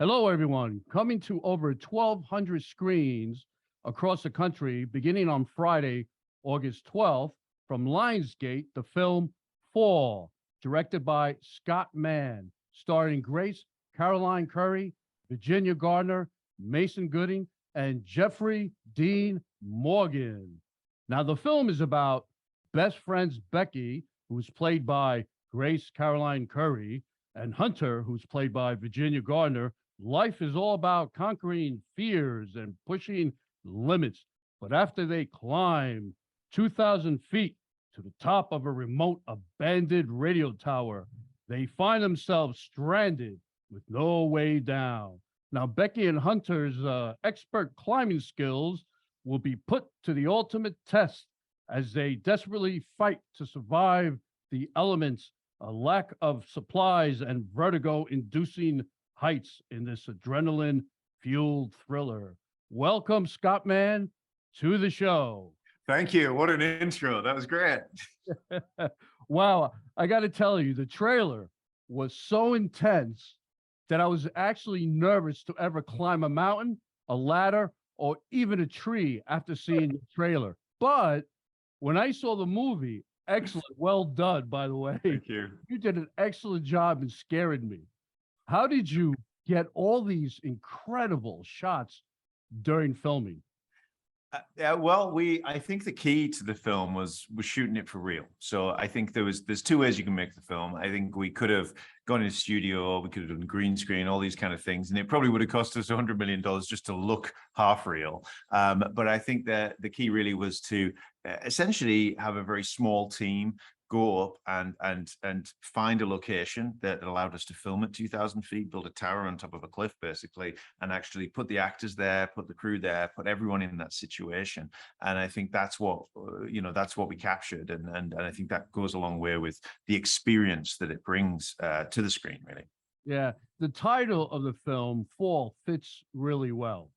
Hello, everyone. Coming to over 1,200 screens across the country, beginning on Friday, August 12th, from Lionsgate, the film Fall, directed by Scott Mann, starring Caroline Currey, Virginia Gardner, Mason Gooding, and Jeffrey Dean Morgan. Now, the film is about best friends Becky, who's played by Grace Caroline Currey, and Hunter, who's played by Virginia Gardner. Life is all about conquering fears and pushing limits. But after they climb 2,000 feet to the top of a remote abandoned radio tower, they find themselves stranded with no way down. Now, Becky and Hunter's expert climbing skills will be put to the ultimate test as they desperately fight to survive the elements, a lack of supplies, and vertigo-inducing heights in this adrenaline-fueled thriller. Welcome, Scott Mann, to the show. Thank you. What an intro. That was great. Wow. I got to tell you, the trailer was so intense that I was actually nervous to ever climb a mountain, a ladder, or even a tree after seeing the trailer. But when I saw the movie, excellent. Well done, by the way. Thank you. You did an excellent job in scaring me. How did you get all these incredible shots during filming? I think the key to the film was shooting it for real. So I think there's two ways you can make the film. I think we could have gone in a studio, we could have done green screen, all these kind of things, and it probably would have cost us $100 million just to look half real. But I think that the key really was to essentially have a very small team go up and find a location that allowed us to film at 2,000 feet, build a tower on top of a cliff, basically, and actually put the actors there, put the crew there, put everyone in that situation. And I think that's what, that's what we captured. And I think that goes a long way with the experience that it brings to the screen, really. Yeah, the title of the film, Fall, fits really well.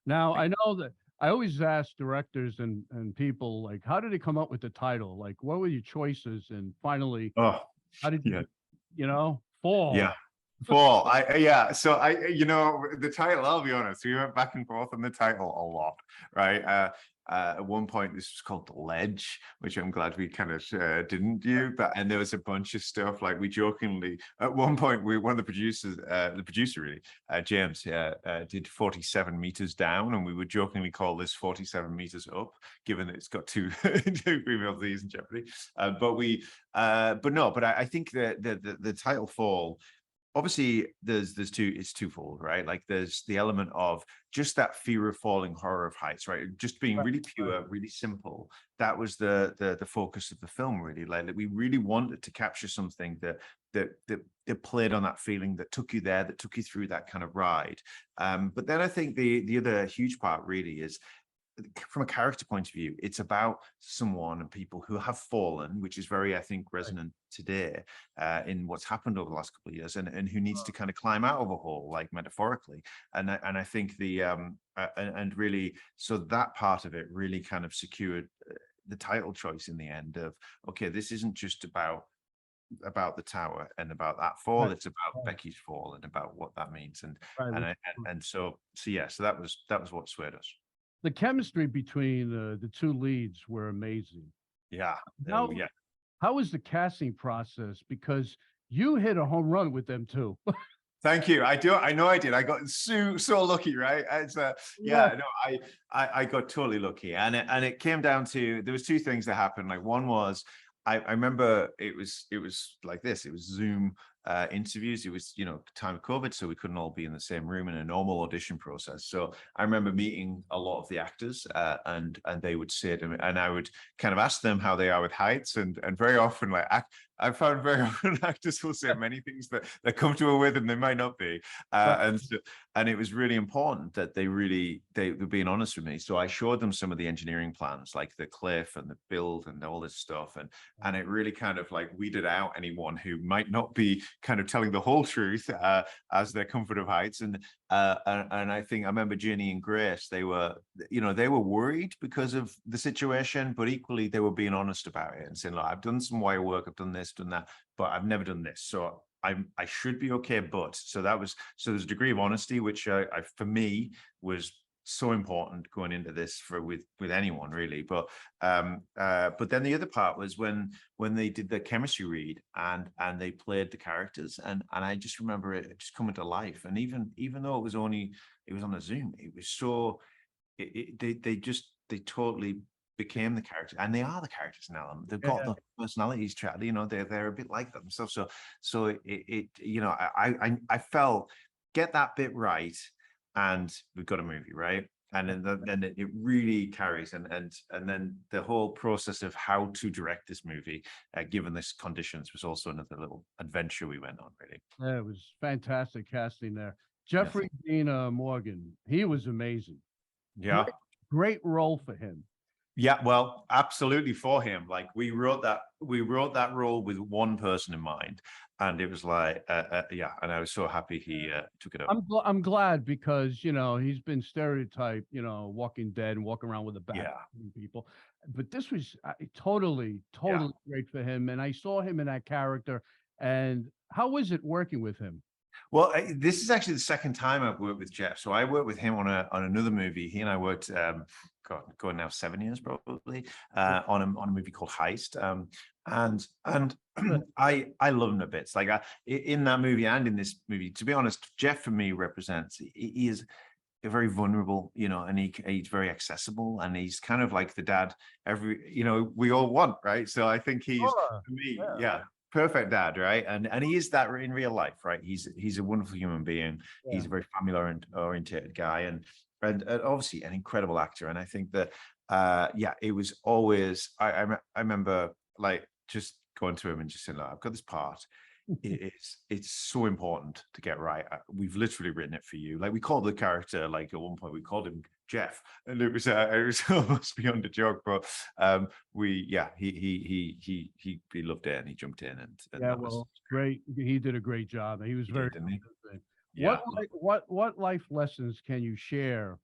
Now, I know that I always ask directors and people, like, how did they come up with the title? Like, what were your choices? And finally, how did you, Fall? Yeah. Fall. So the title, I'll be honest, we went back and forth on the title a lot, right? At one point, this was called The Ledge, which I'm glad we kind of didn't do. And there was a bunch of stuff, like we jokingly, at one point, one of the producer really, James, did 47 meters down, and we would jokingly call this 47 meters up, given that it's got two female leads in jeopardy. But I think that the title Fall, obviously it's twofold, right? Like there's the element of just that fear of falling, horror of heights, right? Just being really pure, really simple. That was the focus of the film, really. Like we really wanted to capture something that played on that feeling, that took you there, that took you through that kind of ride. But then I think the other huge part really is, from a character point of view, it's about someone and people who have fallen, which is very, I think, resonant today in what's happened over the last couple of years, and who needs to kind of climb out of a hole, like metaphorically. And I think and really, so that part of it really kind of secured the title choice in the end of, okay, this isn't just about the tower and about that fall, right. It's about Becky's fall and about what that means. So that was what swayed us. The chemistry between the two leads were amazing. Yeah. How was the casting process? Because you hit a home run with them too. Thank you. I know I did. I got so lucky, right? I got totally lucky. And it came down to, there was two things that happened. Like one was, I remember it was like this. It was Zoom interviews. It was, time of COVID, so we couldn't all be in the same room in a normal audition process. So I remember meeting a lot of the actors, and they would say to me, and I would kind of ask them how they are with heights, and very often, like I found very often actors will say many things that they're comfortable with and they might not be, and it was really important that they were being honest with me. So I showed them some of the engineering plans, like the cliff and the build and all this stuff, and it really kind of like weeded out anyone who might not be kind of telling the whole truth as their comfort of heights. And I think I remember Ginny and Grace, they were worried because of the situation, but equally they were being honest about it and saying, look, I've done some wire work, I've done this, done that, but I've never done this. So I should be okay, but so there's a degree of honesty, which for me was so important going into this with anyone really. But then the other part was when they did the chemistry read and they played the characters, and I just remember it just coming to life. And even though it was on a Zoom, it was so they totally became the character, and they are the characters now. They've got the personalities, they're a bit like themselves. So I felt, get that bit right, and we've got a movie, right? And then it really carries, and then the whole process of how to direct this movie, given this conditions, was also another little adventure we went on, really. Yeah, it was fantastic casting there. Jeffrey Dean Morgan, he was amazing. Yeah. Great role for him. Yeah, well, absolutely, for him. Like, we wrote that role with one person in mind, and it was like, and I was so happy he took it up. I'm glad, because he's been stereotyped, Walking Dead and walking around with a bat people, but this was totally great for him, and I saw him in that character. And how was it working with him? Well, this is actually the second time I've worked with Jeff. So I worked with him on another movie. He and I worked, going now 7 years probably, on a movie called Heist. And I love him a bit. It's like in that movie and in this movie, to be honest, Jeff for me represents, he is very vulnerable, and he's very accessible, and he's kind of like the dad we all want, right? So I think he's, for me, perfect dad, right? And he is that in real life, right? He's a wonderful human being. He's a very family oriented guy, and obviously an incredible actor. And I think that it was always, I remember like just going to him and just saying, look, I've got this part. It's so important to get right. We've literally written it for you. Like, we called the character, like at one point we called him Jeff, and it was almost beyond a joke. But he loved it, and he jumped in, and that was great. He did a great job. He was very good. Yeah. What life lessons can you share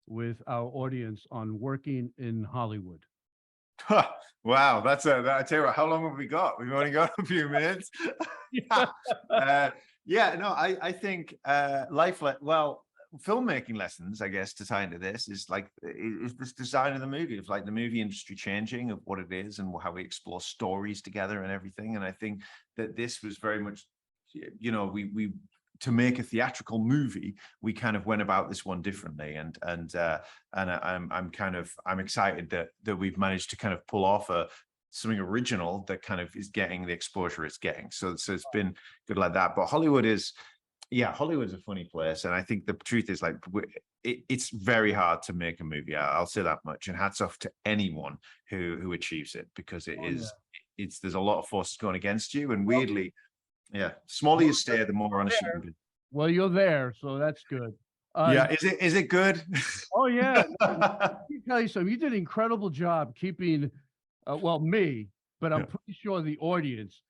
with our audience on working in Hollywood? Wow, I tell you what, how long have we got? We've only got a few minutes. I think filmmaking lessons, I guess, to tie into this, is this design of the movie, of like the movie industry changing, of what it is and how we explore stories together and everything. And I think that this was very much, we to make a theatrical movie, we kind of went about this one differently, and I'm excited that we've managed to kind of pull off something original that kind of is getting the exposure it's getting. So it's been good like that. But Hollywood's a funny place, and I think the truth is, like, it's very hard to make a movie. I'll say that much, and hats off to anyone who achieves it, because there's a lot of forces going against you, and weirdly. Yeah, smaller you stay, the more honest you can be. Well, you're there, so that's good. Is it good? Oh yeah. Let me tell you something. You did an incredible job keeping, me, but I'm pretty sure the audience.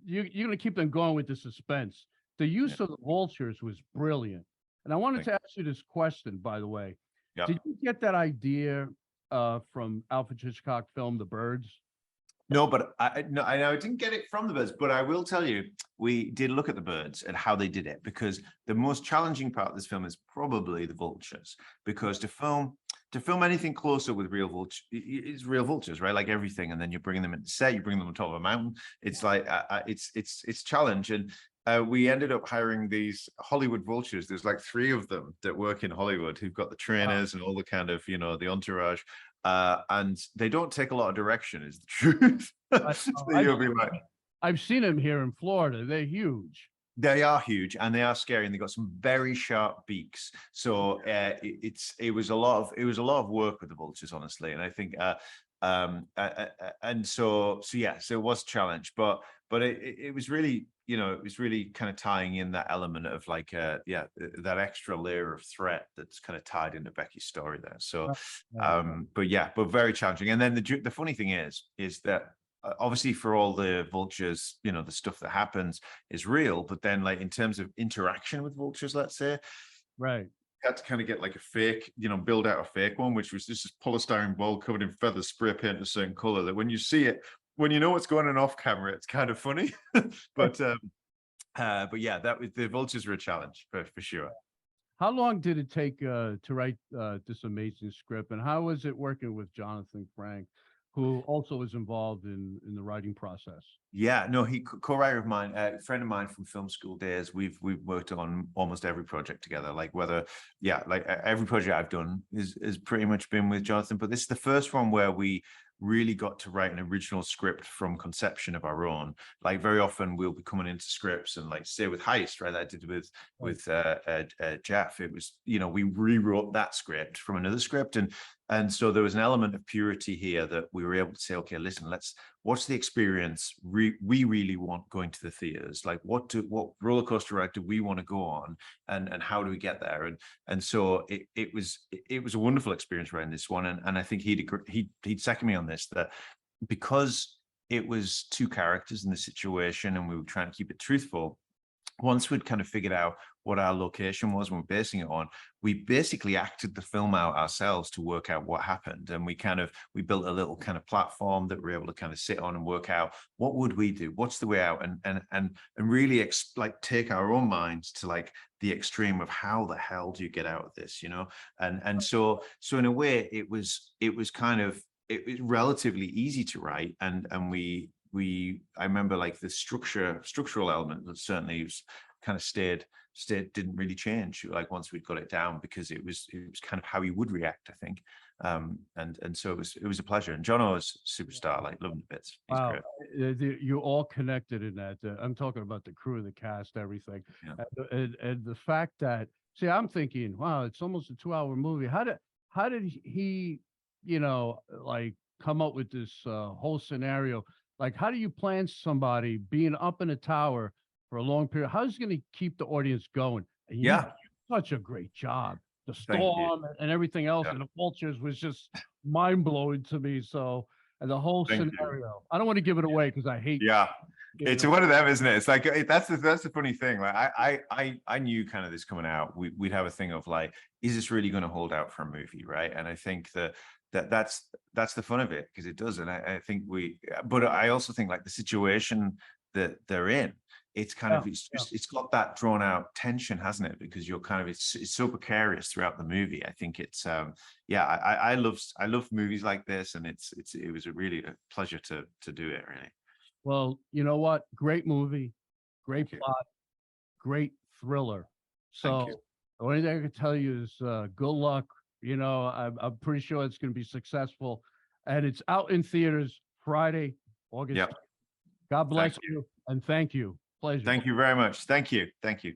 You're going to keep them going with the suspense. The use of the vultures was brilliant, and I wanted to ask you this question, by the way. Yeah. Did you get that idea from Alfred Hitchcock film The Birds? No, but I didn't get it from the birds, but I will tell you, we did look at the birds and how they did it, because the most challenging part of this film is probably the vultures, because to film anything closer with real vultures, it's real vultures, right? Like everything, and then you're bringing them into set, you bring them on top of a mountain. It's like it's challenge, and we ended up hiring these Hollywood vultures. There's like 3 of them that work in Hollywood who've got the trainers and all the kind of the entourage. And they don't take a lot of direction, is the truth. I've seen them here in Florida. They're huge. They are huge, and they are scary, and they've got some very sharp beaks. So it was a lot of work with the vultures, honestly. And I think so it was a challenge, but it was really, it was really kind of tying in that element of like that extra layer of threat that's kind of tied into Becky's story there. So but very challenging. And then the funny thing is that obviously for all the vultures, the stuff that happens is real, but then like in terms of interaction with vultures, let's say, right, had to kind of get like a fake, build out a fake one, which was this polystyrene ball covered in feathers, spray paint a certain color, that when you see it, when you know what's going on off camera, it's kind of funny. But But yeah, that was the Vultures were a challenge for sure. How long did it take to write this amazing script, and how was it working with Jonathan Frank, who also was involved in the writing process? Yeah, no, he co-writer of mine, a friend of mine from film school days. We've worked on almost every project together. Like whether, yeah, like every project I've done is pretty much been with Jonathan. But this is the first one where we really got to write an original script from conception of our own. Like very often we'll be coming into scripts and like say with Heist, right? I did with Jeff. It was, you know, we rewrote that script from another script, and so there was an element of purity here that we were able to say, okay, listen, what's the experience we really want going to the theaters? Like what roller coaster ride do we want to go on, and how do we get there? And so it was a wonderful experience writing this one, and I think he'd second me on this, that because it was two characters in the situation and we were trying to keep it truthful. Once we'd kind of figured out what our location was and we're basing it on, we basically acted the film out ourselves to work out what happened. And we built a little kind of platform that we're able to kind of sit on and work out what would we do, what's the way out, and really like take our own minds to like the extreme of how the hell do you get out of this, you know? And so in a way it was relatively easy to write, and I remember like the structural element that certainly was kind of stayed didn't really change like once we'd got it down, because it was kind of how he would react, I think. And so it was a pleasure. And John was superstar, like loving the bits. He's Wow, great. you all connected in that. I'm talking about the crew, the cast, everything, Yeah. and the fact that, see, I'm thinking, wow, it's almost a 2-hour movie. How did he, you know, like come up with this whole scenario? Like, how do you plan somebody being up in a tower for a long period? How's he going to keep the audience going? And you Yeah. did such a great job. The Thank you. storm and everything else, Yeah. and the vultures was just mind blowing to me. So, and the whole Thank you. scenario. I don't want to give it away because I hate. Yeah. giving It's it one of them, isn't it? It's like that's the funny thing. Like I knew kind of this coming out. We'd have a thing of like, is this really going to hold out for a movie, right? And I think that's the fun of it, because it does. And I think but I also think like the situation that they're in, it's kind of it's got that drawn out tension, hasn't it? Because you're kind of it's so precarious throughout the movie. I think it's I love movies like this, and it was really a pleasure to do it, really. Well, you know what? Great movie, great Thank you. plot, great thriller. Thank So you. the only thing I can tell you is good luck. You know, I'm pretty sure it's going to be successful, and it's out in theaters Friday, August. Yep. God bless Exactly. you, and thank you. Pleasure. Thank you very much. Thank you. Thank you.